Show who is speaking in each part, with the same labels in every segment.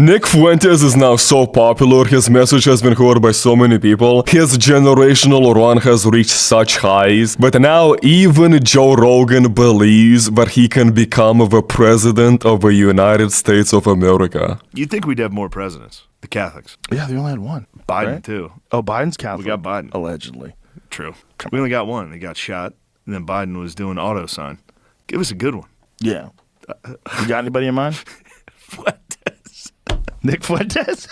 Speaker 1: Nick Fuentes is now so popular, his message has been heard by so many people, his generational run has reached such highs, but now even Joe Rogan believes that he can become the president of the United States of America.
Speaker 2: You'd think we'd have more presidents. The Catholics.
Speaker 3: Yeah, they only had one.
Speaker 2: Biden,
Speaker 3: right?
Speaker 2: too.
Speaker 3: Oh, Biden's Catholic.
Speaker 2: We got Biden.
Speaker 3: Allegedly.
Speaker 2: True. We only got one. He got shot, and then Biden was doing auto sign. Give us a good one.
Speaker 3: Yeah. You got anybody in mind?
Speaker 2: Fuentes.
Speaker 3: Nick Fuentes?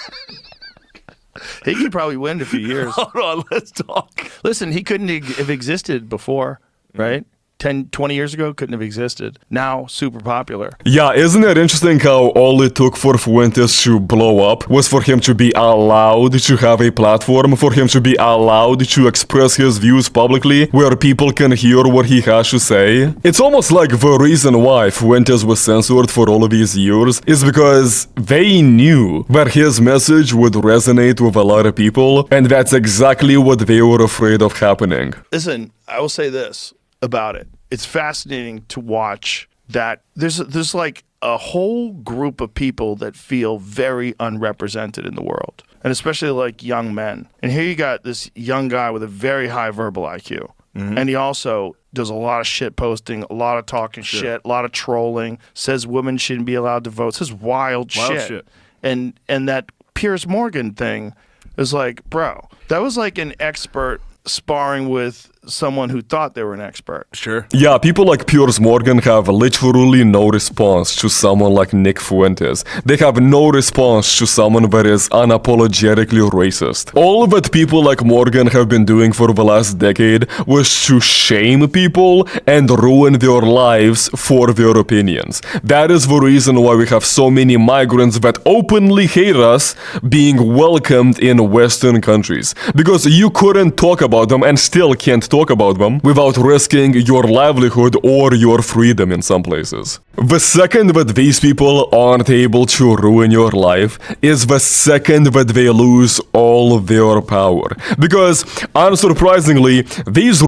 Speaker 3: He could probably win in a few years.
Speaker 2: Hold on, let's talk.
Speaker 3: Listen, he couldn't have existed before, right? 10, 20 years ago, couldn't have existed. Now, super popular.
Speaker 1: Yeah, isn't it interesting how all it took for Fuentes to blow up was for him to be allowed to have a platform, for him to be allowed to express his views publicly, where people can hear what he has to say? It's almost like the reason why Fuentes was censored for all of these years is because they knew that his message would resonate with a lot of people, and that's exactly what they were afraid of happening.
Speaker 3: Listen, I will say this about it. It's fascinating to watch that there's like a whole group of people that feel very unrepresented in the world, and especially like young men. And here you got this young guy with a very high verbal IQ. And he also does a lot of shit posting, a lot of talking shit, a lot of trolling, says women shouldn't be allowed to vote, says wild shit. And that Piers Morgan thing is like, bro, that was like an expert sparring with someone who thought they were an expert.
Speaker 2: Sure.
Speaker 1: Yeah, people like Piers Morgan have literally no response to someone like Nick Fuentes. They have no response to someone that is unapologetically racist. All that people like Morgan have been doing for the last decade was to shame people and ruin their lives for their opinions. That is the reason why we have so many migrants that openly hate us being welcomed in Western countries. Because you couldn't talk about them and still can't talk about them without risking your livelihood or your freedom in some places. The second that these people aren't able to ruin your life is the second that they lose all their power. Because, unsurprisingly, these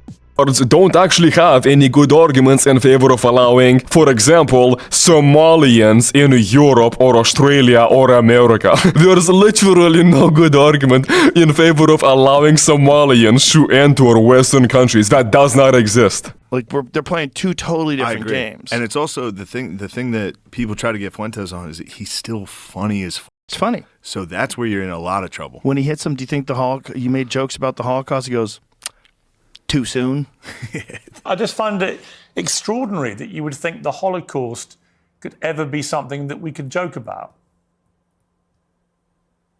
Speaker 1: don't actually have any good arguments in favor of allowing, for example, Somalians in Europe or Australia or America. There's literally no good argument in favor of allowing Somalians to enter Western countries. That does not exist.
Speaker 3: Like they're playing two totally
Speaker 2: I
Speaker 3: different
Speaker 2: agree.
Speaker 3: games.
Speaker 2: And it's also the thing that people try to get Fuentes on is that he's still funny as
Speaker 3: it's funny.
Speaker 2: So that's where you're in a lot of trouble.
Speaker 3: When he hits him, do you think you made jokes about the Holocaust? He goes, too soon?
Speaker 4: I just find it extraordinary that you would think the Holocaust could ever be something that we could joke about.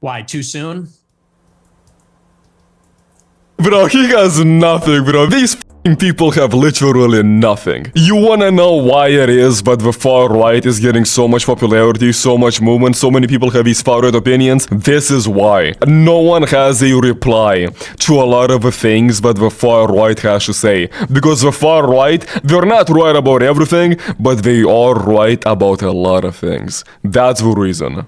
Speaker 5: Why, too soon?
Speaker 1: Bro, he has nothing, bro. These people have literally nothing. You wanna know why it is that the far right is getting so much popularity, so much movement, so many people have these far right opinions? This is why. No one has a reply to a lot of the things that the far right has to say. Because the far right, they're not right about everything, but they are right about a lot of things. That's the reason.